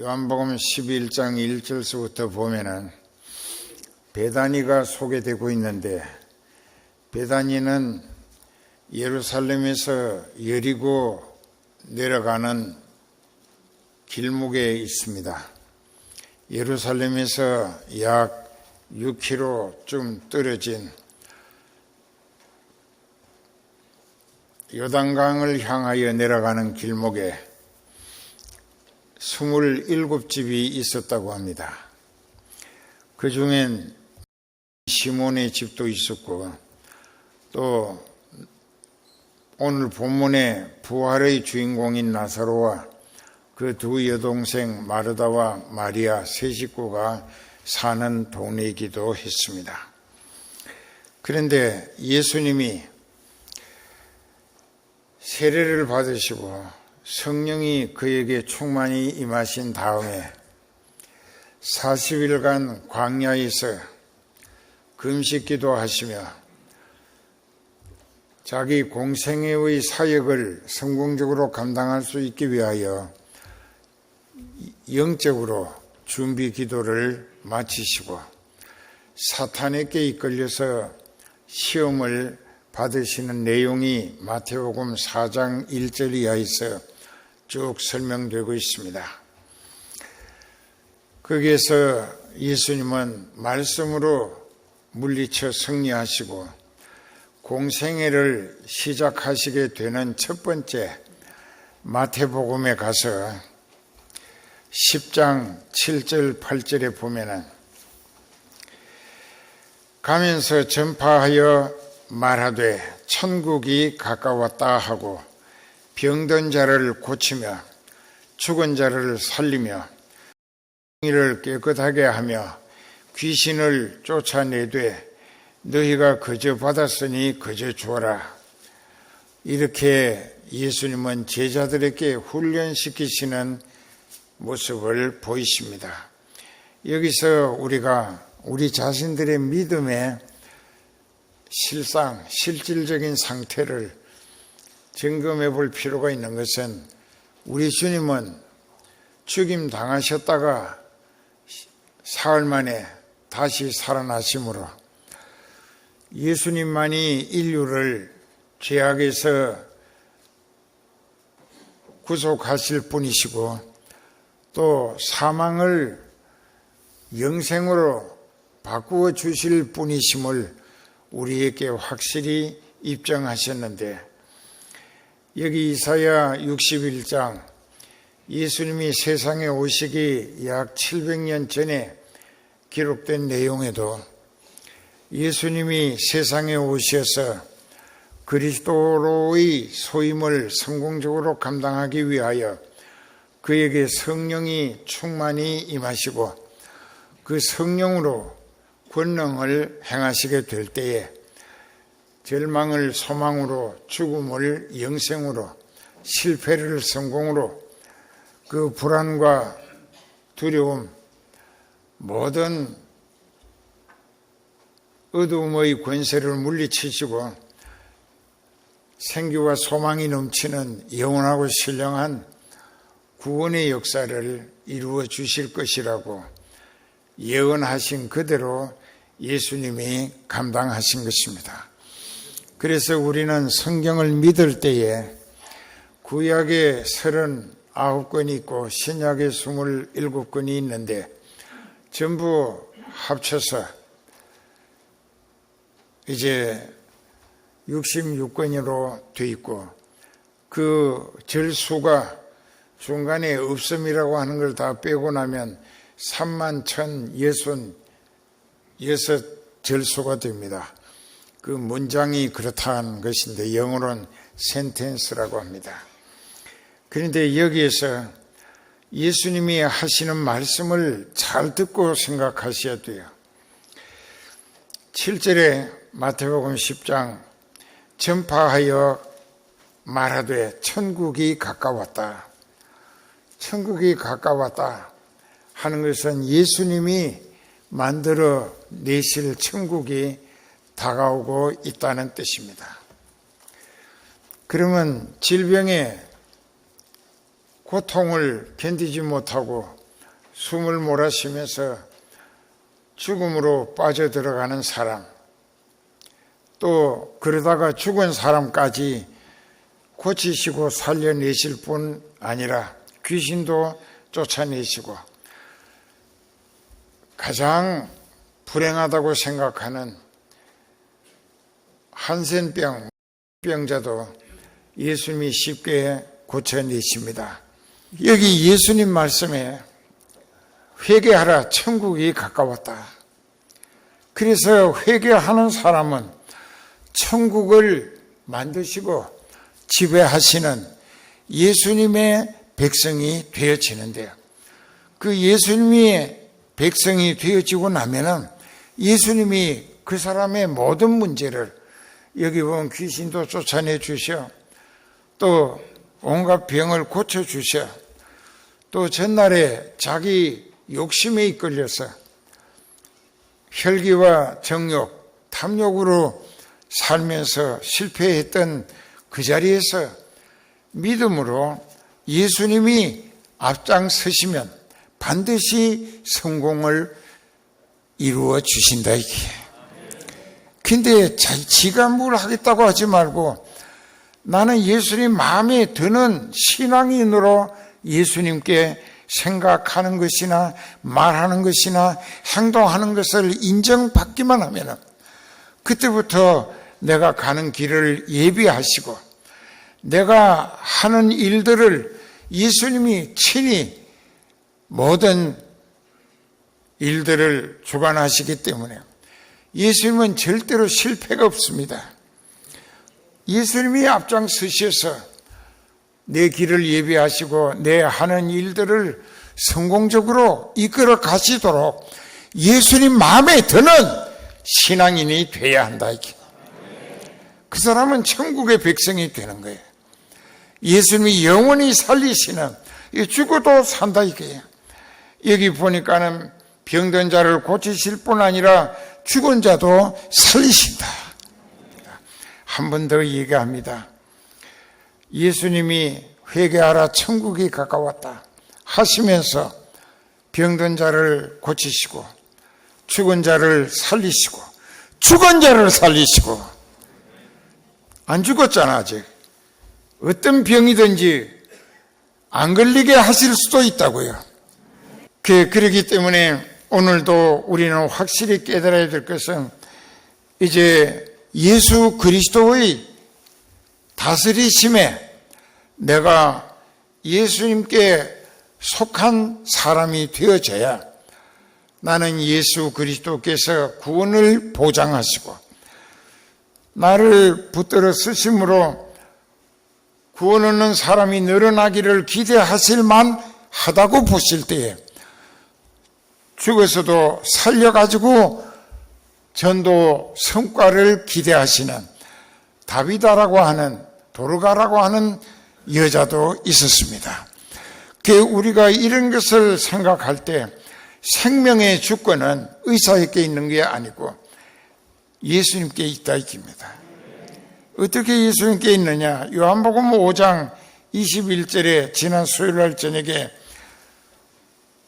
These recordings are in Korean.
요한복음 11장 1절서부터 보면은 베다니가 소개되고 있는데, 베다니는 예루살렘에서 여리고 내려가는 길목에 있습니다. 예루살렘에서 약 6km쯤 떨어진 요단강을 향하여 내려가는 길목에 27집이 있었다고 합니다. 그 중엔 시몬의 집도 있었고, 또 오늘 본문의 부활의 주인공인 나사로와 그 두 여동생 마르다와 마리아 세 식구가 사는 동네이기도 했습니다. 그런데 예수님이 세례를 받으시고 성령이 그에게 충만히 임하신 다음에 40일간 광야에서 금식기도 하시며 자기 공생애의 사역을 성공적으로 감당할 수 있기 위하여 영적으로 준비 기도를 마치시고 사탄에게 이끌려서 시험을 받으시는 내용이 마태복음 4장 1절 이하에서 쭉 설명되고 있습니다. 거기에서 예수님은 말씀으로 물리쳐 승리하시고 공생애를 시작하시게 되는 첫 번째 마태복음에 가서 10장 7절 8절에 보면은 가면서 전파하여 말하되 천국이 가까웠다 하고 병든 자를 고치며 죽은 자를 살리며 이를 깨끗하게 하며 귀신을 쫓아내되 너희가 거저 받았으니 거저 주어라. 이렇게 예수님은 제자들에게 훈련시키시는 모습을 보이십니다. 여기서 우리가 우리 자신들의 믿음의 실질적인 상태를 점검해 볼 필요가 있는 것은, 우리 주님은 죽임 당하셨다가 사흘 만에 다시 살아나심으로 예수님만이 인류를 죄악에서 구속하실 분이시고 또 사망을 영생으로 바꾸어 주실 분이심을 우리에게 확실히 입증하셨는데, 여기 이사야 61장 예수님이 세상에 오시기 약 700년 전에 기록된 내용에도 예수님이 세상에 오셔서 그리스도로의 소임을 성공적으로 감당하기 위하여 그에게 성령이 충만히 임하시고 그 성령으로 권능을 행하시게 될 때에 절망을 소망으로, 죽음을 영생으로, 실패를 성공으로, 그 불안과 두려움, 모든 어두움의 권세를 물리치시고 생기와 소망이 넘치는 영원하고 신령한 구원의 역사를 이루어 주실 것이라고 예언하신 그대로 예수님이 감당하신 것입니다. 그래서 우리는 성경을 믿을 때에 구약에 39권이 있고 신약에 27권이 있는데 전부 합쳐서 이제 66권으로 되어 있고, 그 절수가 중간에 없음이라고 하는 걸 다 빼고 나면 31,066 절수가 됩니다. 그 문장이 그렇다는 것인데 영어로는 센텐스라고 합니다. 그런데 여기에서 예수님이 하시는 말씀을 잘 듣고 생각하셔야 돼요. 7절에 마태복음 10장 전파하여 말하되 천국이 가까웠다. 천국이 가까웠다 하는 것은 예수님이 만들어 내실 천국이 다가오고 있다는 뜻입니다. 그러면 질병의 고통을 견디지 못하고 숨을 몰아쉬면서 죽음으로 빠져들어가는 사람, 또 그러다가 죽은 사람까지 고치시고 살려내실 뿐 아니라 귀신도 쫓아내시고 가장 불행하다고 생각하는 한센병 병자도 예수님이 쉽게 고쳐내십니다. 여기 예수님 말씀에 회개하라, 천국이 가까웠다. 그래서 회개하는 사람은 천국을 만드시고 지배하시는 예수님의 백성이 되어지는데요. 그 예수님이 백성이 되어지고 나면은 예수님이 그 사람의 모든 문제를, 여기 보면 귀신도 쫓아내 주셔, 또 온갖 병을 고쳐 주셔, 또 전날에 자기 욕심에 이끌려서 혈기와 정욕, 탐욕으로 살면서 실패했던 그 자리에서 믿음으로 예수님이 앞장서시면 반드시 성공을 이루어 주신다, 이게. 근데 지가 뭘 하겠다고 하지 말고 나는 예수님 마음에 드는 신앙인으로 예수님께 생각하는 것이나 말하는 것이나 행동하는 것을 인정받기만 하면 그때부터 내가 가는 길을 예비하시고 내가 하는 일들을 예수님이 친히 모든 일들을 주관하시기 때문에 예수님은 절대로 실패가 없습니다. 예수님이 앞장서셔서 내 길을 예비하시고 내 하는 일들을 성공적으로 이끌어 가시도록 예수님 마음에 드는 신앙인이 돼야 한다, 이게. 그 사람은 천국의 백성이 되는 거예요. 예수님이 영원히 살리시는, 죽어도 산다, 이게. 여기 보니까는 병든 자를 고치실 뿐 아니라 죽은 자도 살리신다. 한 번 더 얘기합니다. 예수님이 회개하라, 천국이 가까웠다 하시면서 병든 자를 고치시고 죽은 자를 살리시고 죽은 자를 살리시고, 안 죽었잖아 아직. 어떤 병이든지 안 걸리게 하실 수도 있다고요. 그렇기 때문에 오늘도 우리는 확실히 깨달아야 될 것은 이제 예수 그리스도의 다스리심에 내가 예수님께 속한 사람이 되어져야 나는 예수 그리스도께서 구원을 보장하시고 나를 붙들어 쓰심으로 구원 얻는 사람이 늘어나기를 기대하실 만하다고 보실 때에 죽어서도 살려가지고 전도 성과를 기대하시는 다비다라고 하는, 도르가라고 하는 여자도 있었습니다. 우리가 이런 것을 생각할 때 생명의 주권은 의사에게 있는 게 아니고 예수님께 있다, 이깁니다. 어떻게 예수님께 있느냐? 요한복음 5장 21절에 지난 수요일날 저녁에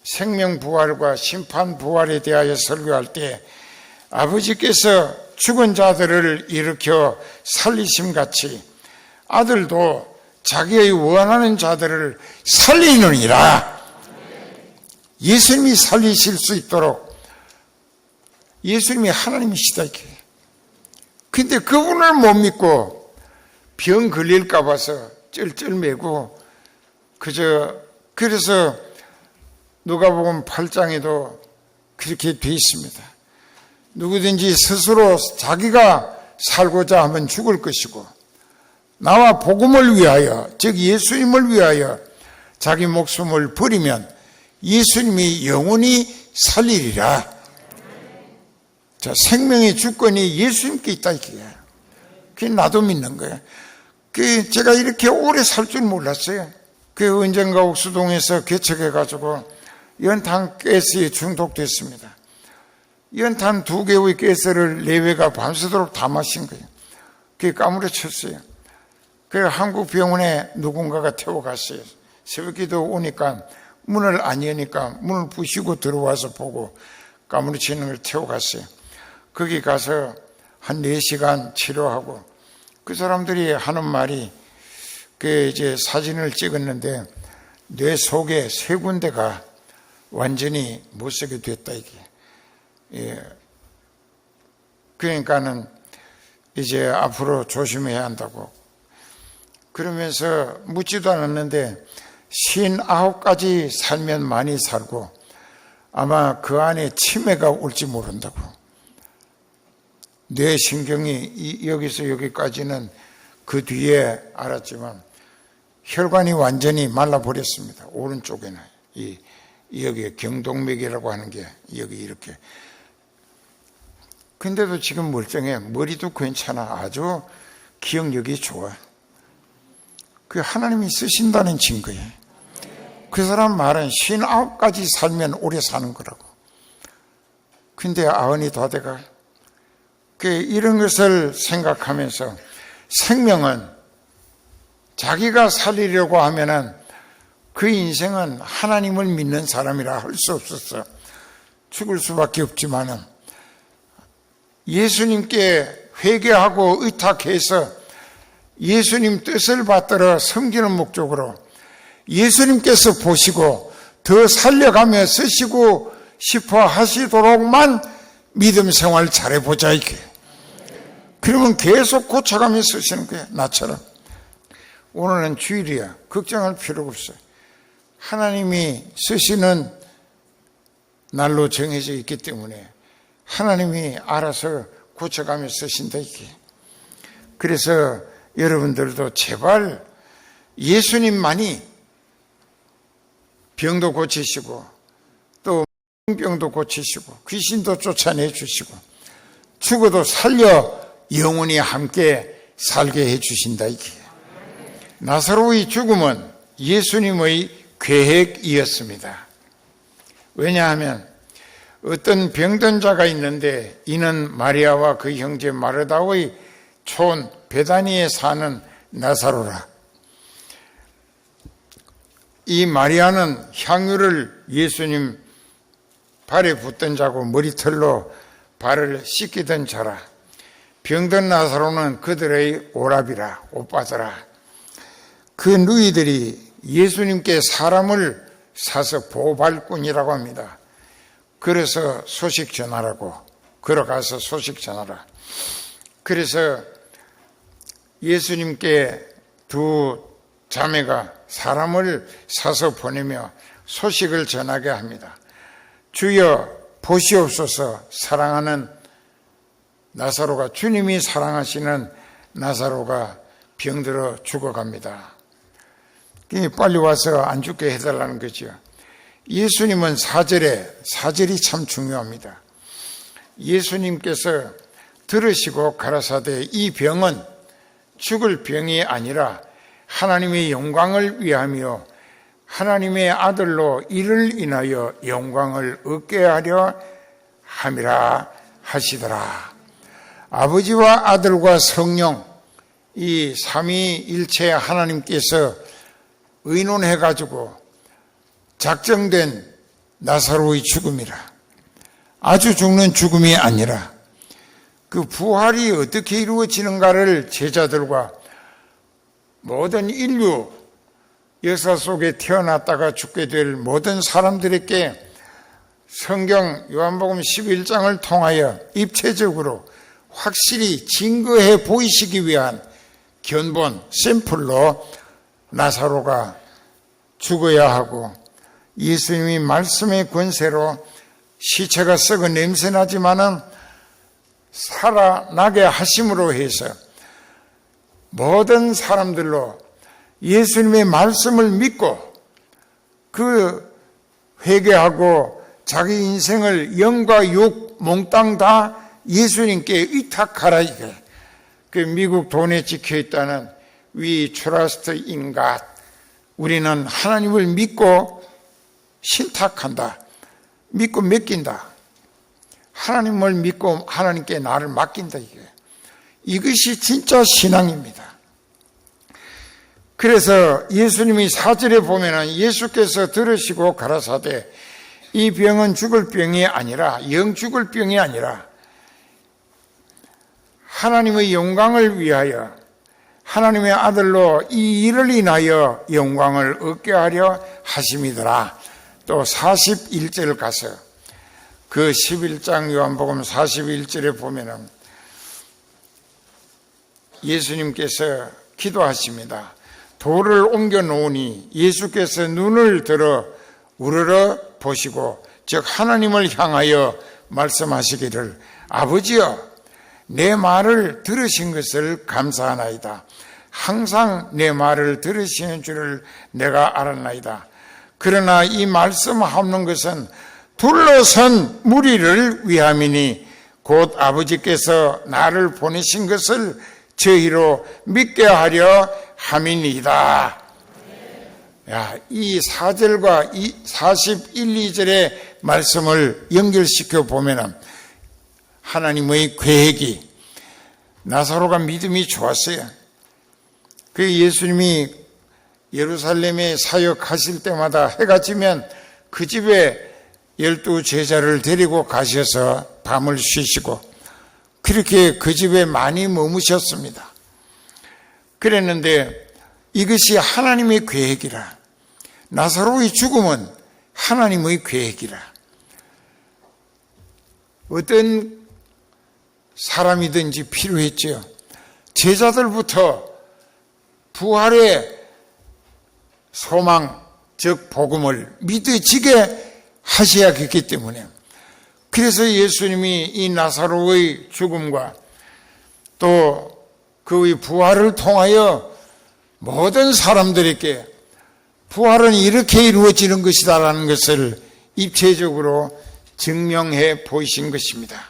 생명부활과 심판부활에 대하여 설교할 때 아버지께서 죽은 자들을 일으켜 살리심같이 아들도 자기의 원하는 자들을 살리느니라. 예수님이 살리실 수 있도록 예수님이 하나님이시다, 이렇게. 근데 그분을 못 믿고 병 걸릴까 봐서 쩔쩔매고 그래서 누가복음 8장에도 그렇게 돼 있습니다. 누구든지 스스로 자기가 살고자 하면 죽을 것이고 나와 복음을 위하여, 즉 예수님을 위하여 자기 목숨을 버리면 예수님이 영원히 살리리라. 자, 생명의 주권이 예수님께 있다, 이게. 그게 나도 믿는 거예요. 제가 이렇게 오래 살 줄 몰랐어요. 언젠가 옥수동에서 개척해가지고 연탄 가스에 중독됐습니다. 연탄 2개의 가스를 4회가 밤새도록 다 마신 거예요. 그게 까무러쳤어요. 한국 병원에 누군가가 태워갔어요. 새벽기도 오니까 문을 안 여니까 문을 부시고 들어와서 보고 까무러치는 걸 태워갔어요. 거기 가서 한 4시간 치료하고 그 사람들이 하는 말이 이제 사진을 찍었는데 뇌 속에 3군데가 완전히 못 쓰게 됐다 이게. 예. 그러니까는 이제 앞으로 조심해야 한다고. 그러면서 묻지도 않았는데 59까지 살면 많이 살고 아마 그 안에 치매가 올지 모른다고. 뇌신경이 여기서 여기까지는 그 뒤에 알았지만 혈관이 완전히 말라버렸습니다. 오른쪽에는 여기 경동맥이라고 하는 게 여기 이렇게. 근데도 지금 멀쩡해. 머리도 괜찮아. 아주 기억력이 좋아. 그 하나님이 쓰신다는 증거예요. 그 사람 말은 59까지 살면 오래 사는 거라고. 근데 90이 다 돼가. 이런 것을 생각하면서 생명은 자기가 살리려고 하면은 그 인생은 하나님을 믿는 사람이라 할 수 없었어. 죽을 수밖에 없지만은 예수님께 회개하고 의탁해서 예수님 뜻을 받들어 섬기는 목적으로 예수님께서 보시고 더 살려가며 쓰시고 싶어 하시도록만 믿음 생활 잘해보자 이게. 그러면 계속 고쳐가며 쓰시는 거예요. 나처럼. 오늘은 주일이야. 걱정할 필요가 없어요. 하나님이 쓰시는 날로 정해져 있기 때문에 하나님이 알아서 고쳐가며 쓰신다 이게. 그래서 여러분들도 제발 예수님만이 병도 고치시고 또 병도 고치시고 귀신도 쫓아내 주시고 죽어도 살려 영원히 함께 살게 해 주신다 이게. 나사로의 죽음은 예수님의 계획이었습니다. 왜냐하면 어떤 병든 자가 있는데 이는 마리아와 그 형제 마르다의 촌 베다니에 사는 나사로라. 이 마리아는 향유를 예수님 발에 붓던 자고 머리털로 발을 씻기던 자라. 병든 나사로는 그들의 오라비라, 오빠더라. 그 누이들이 예수님께 사람을 사서 보발꾼이라고 합니다. 그래서 소식 전하라고 걸어가서 소식 전하라. 그래서 예수님께 두 자매가 사람을 사서 보내며 소식을 전하게 합니다. 주여 보시옵소서. 사랑하는 나사로가, 주님이 사랑하시는 나사로가 병들어 죽어갑니다. 빨리 와서 안 죽게 해달라는 거죠. 예수님은 사절이 참 중요합니다. 예수님께서 들으시고 가라사대 이 병은 죽을 병이 아니라 하나님의 영광을 위하며 하나님의 아들로 이를 인하여 영광을 얻게 하려 함이라 하시더라. 아버지와 아들과 성령 이 삼위일체 하나님께서 의논해가지고 작정된 나사로의 죽음이라. 아주 죽는 죽음이 아니라 그 부활이 어떻게 이루어지는가를 제자들과 모든 인류 역사 속에 태어났다가 죽게 될 모든 사람들에게 성경 요한복음 11장을 통하여 입체적으로 확실히 증거해 보이시기 위한 견본 샘플로 나사로가 죽어야 하고 예수님이 말씀의 권세로 시체가 썩어 냄새나지만은 살아나게 하심으로 해서 모든 사람들로 예수님의 말씀을 믿고 그 회개하고 자기 인생을 영과 육 몽땅 다 예수님께 의탁하라 이게. 그 미국 돈에 찍혀있다는 We trust in God. 우리는 하나님을 믿고 신탁한다. 믿고 맡긴다. 하나님을 믿고 하나님께 나를 맡긴다 이게. 이것이 진짜 신앙입니다. 그래서 예수님이 4절에 보면은 예수께서 들으시고 가라사대 이 병은 죽을 병이 아니라 영 죽을 병이 아니라 하나님의 영광을 위하여 하나님의 아들로 이 일을 인하여 영광을 얻게 하려 하심이더라. 또 41절 가서 그 11장 요한복음 41절에 보면은 예수님께서 기도하십니다. 돌을 옮겨 놓으니 예수께서 눈을 들어 우러러 보시고 즉 하나님을 향하여 말씀하시기를 아버지여 내 말을 들으신 것을 감사하나이다. 항상 내 말을 들으시는 줄을 내가 알았나이다. 그러나 이 말씀하는 것은 둘러선 무리를 위함이니 곧 아버지께서 나를 보내신 것을 저희로 믿게 하려 함이니이다. 야, 이 4절과 이 41, 2절의 말씀을 연결시켜 보면은 하나님의 계획이 나사로가 믿음이 좋았어요. 그 예수님이 예루살렘에 사역하실 때마다 해가 지면 그 집에 12 제자를 데리고 가셔서 밤을 쉬시고 그렇게 그 집에 많이 머무셨습니다. 그랬는데 이것이 하나님의 계획이라. 나사로의 죽음은 하나님의 계획이라. 어떤 사람이든지 필요했죠. 제자들부터 부활의 소망, 즉 복음을 믿어지게 하셔야겠기 때문에 그래서 예수님이 이 나사로의 죽음과 또 그의 부활을 통하여 모든 사람들에게 부활은 이렇게 이루어지는 것이다라는 것을 입체적으로 증명해 보이신 것입니다.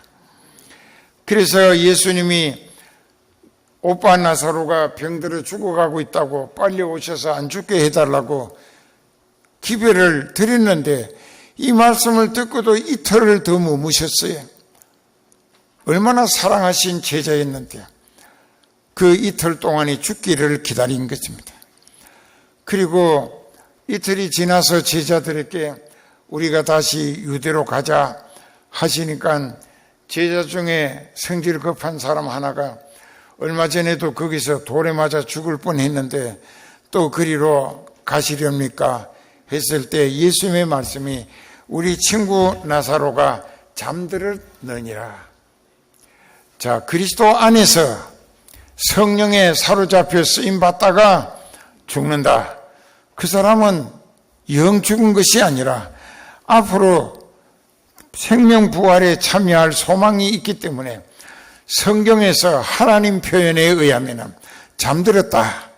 그래서 예수님이 오빠 나사로가 병들어 죽어가고 있다고 빨리 오셔서 안 죽게 해달라고 기별을 드렸는데 이 말씀을 듣고도 이틀을 더 머무셨어요. 얼마나 사랑하신 제자였는데 그 이틀 동안에 죽기를 기다린 것입니다. 그리고 이틀이 지나서 제자들에게 우리가 다시 유대로 가자 하시니까 제자 중에 성질 급한 사람 하나가 얼마 전에도 거기서 돌에 맞아 죽을 뻔했는데 또 그리로 가시렵니까? 했을 때 예수님의 말씀이 우리 친구 나사로가 잠들었느니라. 자, 그리스도 안에서 성령에 사로잡혀 쓰임받다가 죽는다. 그 사람은 영 죽은 것이 아니라 앞으로 생명 부활에 참여할 소망이 있기 때문에 성경에서 하나님 표현에 의하면 잠들었다.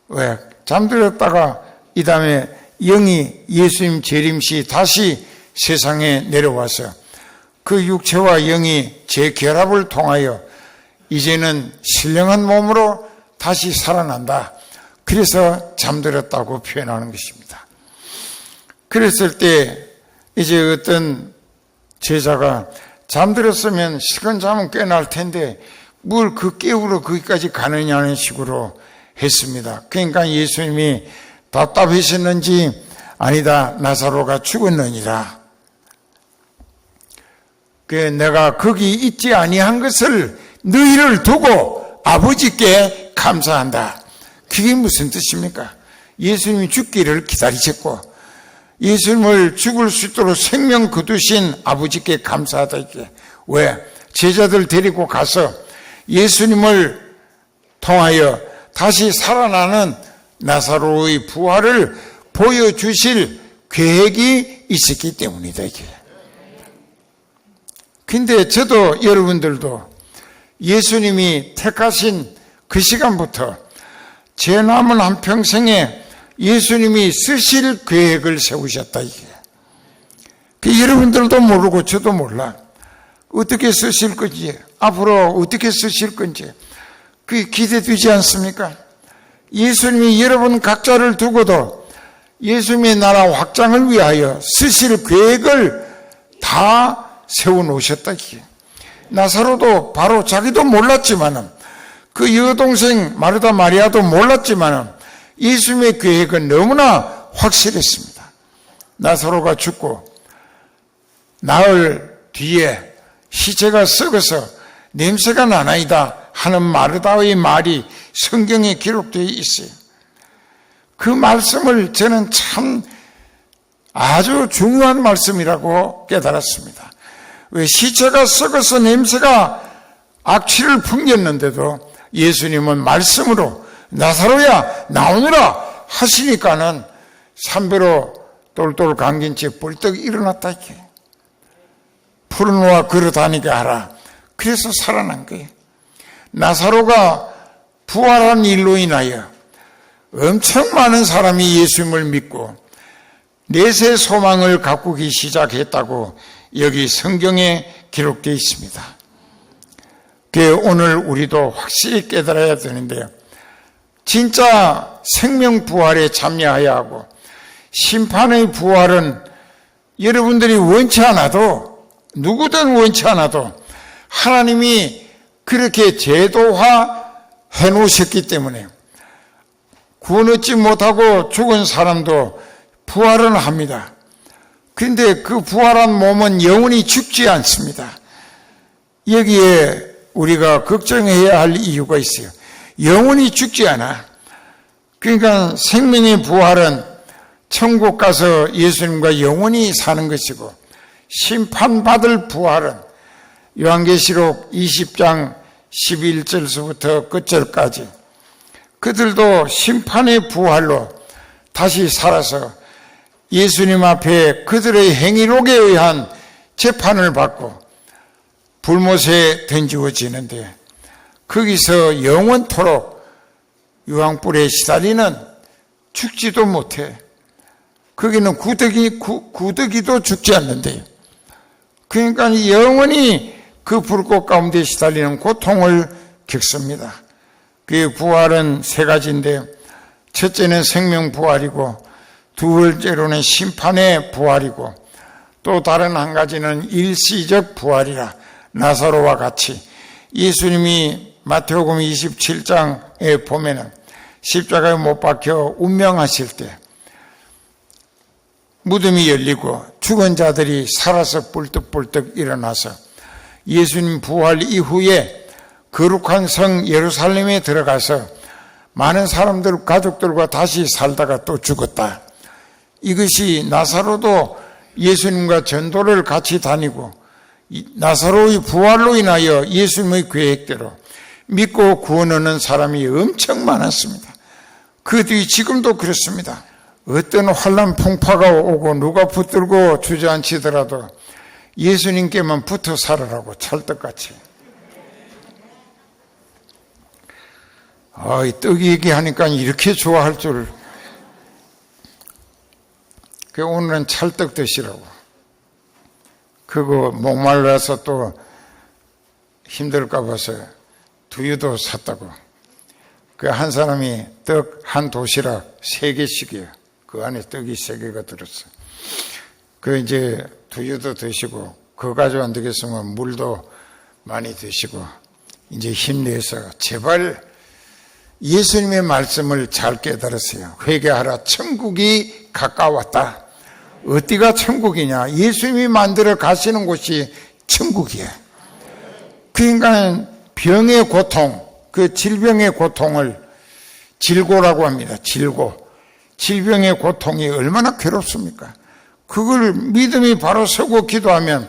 왜? 잠들었다가 이 다음에 영이 예수님 재림시 다시 세상에 내려와서 그 육체와 영이 재결합을 통하여 이제는 신령한 몸으로 다시 살아난다. 그래서 잠들었다고 표현하는 것입니다. 그랬을 때 이제 어떤 제자가 잠들었으면 시간 자면 깨날 텐데 뭘 그 깨우러 거기까지 가느냐는 식으로 했습니다. 그러니까 예수님이 답답하셨는지 아니다, 나사로가 죽었느니라. 내가 거기 있지 아니한 것을 너희를 두고 아버지께 감사한다. 그게 무슨 뜻입니까? 예수님이 죽기를 기다리셨고 예수님을 죽을 수 있도록 생명 거두신 아버지께 감사하다. 이게 왜? 제자들 데리고 가서 예수님을 통하여 다시 살아나는 나사로의 부활을 보여주실 계획이 있었기 때문이다. 이게. 근데 저도 여러분들도 예수님이 택하신 그 시간부터 제 남은 한평생에 예수님이 쓰실 계획을 세우셨다. 이게. 여러분들도 모르고 저도 몰라. 어떻게 쓰실 건지, 앞으로 어떻게 쓰실 건지 그게 기대되지 않습니까? 예수님이 여러분 각자를 두고도 예수님의 나라 확장을 위하여 쓰실 계획을 다 세워놓으셨다. 이게. 나사로도 바로 자기도 몰랐지만은 그 여동생 마르다 마리아도 몰랐지만 예수님의 계획은 너무나 확실했습니다. 나사로가 죽고 나흘 뒤에 시체가 썩어서 냄새가 나나이다 하는 마르다의 말이 성경에 기록되어 있어요. 그 말씀을 저는 참 아주 중요한 말씀이라고 깨달았습니다. 왜 시체가 썩어서 냄새가 악취를 풍겼는데도 예수님은 말씀으로 나사로야 나오느라 하시니까는 산배로 똘똘 감긴 채 벌떡 일어났다 이렇게. 푸른 걸어 다니게 하라. 그래서 살아난 거예요. 나사로가 부활한 일로 인하여 엄청 많은 사람이 예수님을 믿고 내세 소망을 가꾸기 시작했다고 여기 성경에 기록되어 있습니다. 오늘 우리도 확실히 깨달아야 되는데요. 진짜 생명 부활에 참여해야 하고 심판의 부활은 여러분들이 원치 않아도 누구든 원치 않아도 하나님이 그렇게 제도화해 놓으셨기 때문에 구원 얻지 못하고 죽은 사람도 부활은 합니다. 그런데 그 부활한 몸은 영원히 죽지 않습니다. 여기에 우리가 걱정해야 할 이유가 있어요. 영원히 죽지 않아. 그러니까 생명의 부활은 천국 가서 예수님과 영원히 사는 것이고 심판받을 부활은 요한계시록 20장 11절서부터 끝절까지 그들도 심판의 부활로 다시 살아서 예수님 앞에 그들의 행위록에 의한 재판을 받고 불못에 던지워지는데 거기서 영원토록 유황불에 시달리는 죽지도 못해. 거기는 구더기도 죽지 않는데요. 그러니까 영원히 그 불꽃 가운데 시달리는 고통을 겪습니다. 그 부활은 세 가지인데 첫째는 생명 부활이고 두 번째로는 심판의 부활이고 또 다른 한 가지는 일시적 부활이라 나사로와 같이 예수님이 마태복음 27장에 보면은 십자가에 못 박혀 운명하실 때 무덤이 열리고 죽은 자들이 살아서 뿔떡뿔떡 일어나서 예수님 부활 이후에 거룩한 성 예루살렘에 들어가서 많은 사람들 가족들과 다시 살다가 또 죽었다. 이것이 나사로도 예수님과 전도를 같이 다니고 나사로의 부활로 인하여 예수님의 계획대로 믿고 구원 얻는 사람이 엄청 많았습니다. 그 뒤 지금도 그렇습니다. 어떤 환난 풍파가 오고 누가 붙들고 주저앉히더라도 예수님께만 붙어 살아라고 찰떡같이. 이 떡 얘기하니까 이렇게 좋아할 줄. 오늘은 찰떡 드시라고. 그거 목말라서 또 힘들까 봐서 두유도 샀다고. 그 한 사람이 떡 한 도시락 3개씩이요. 그 안에 떡이 3개가 들었어. 이제 두유도 드시고, 그거 가지고 안 되겠으면 물도 많이 드시고, 이제 힘내서 제발 예수님의 말씀을 잘 깨달으세요. 회개하라. 천국이 가까웠다. 어디가 천국이냐? 예수님이 만들어 가시는 곳이 천국이에요. 그러니까 병의 고통, 그 질병의 고통을 질고라고 합니다. 질고. 질병의 고통이 얼마나 괴롭습니까? 그걸 믿음이 바로 서고 기도하면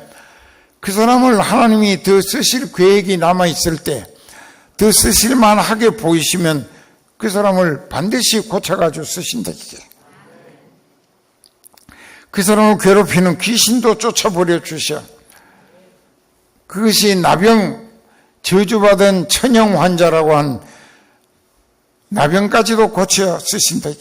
그 사람을 하나님이 더 쓰실 계획이 남아있을 때 더 쓰실만하게 보이시면 그 사람을 반드시 고쳐가지고 쓰신다. 그 사람을 괴롭히는 귀신도 쫓아버려 주셔. 그것이 나병, 저주받은 천형 환자라고 한 나병까지도 고쳐 쓰신다.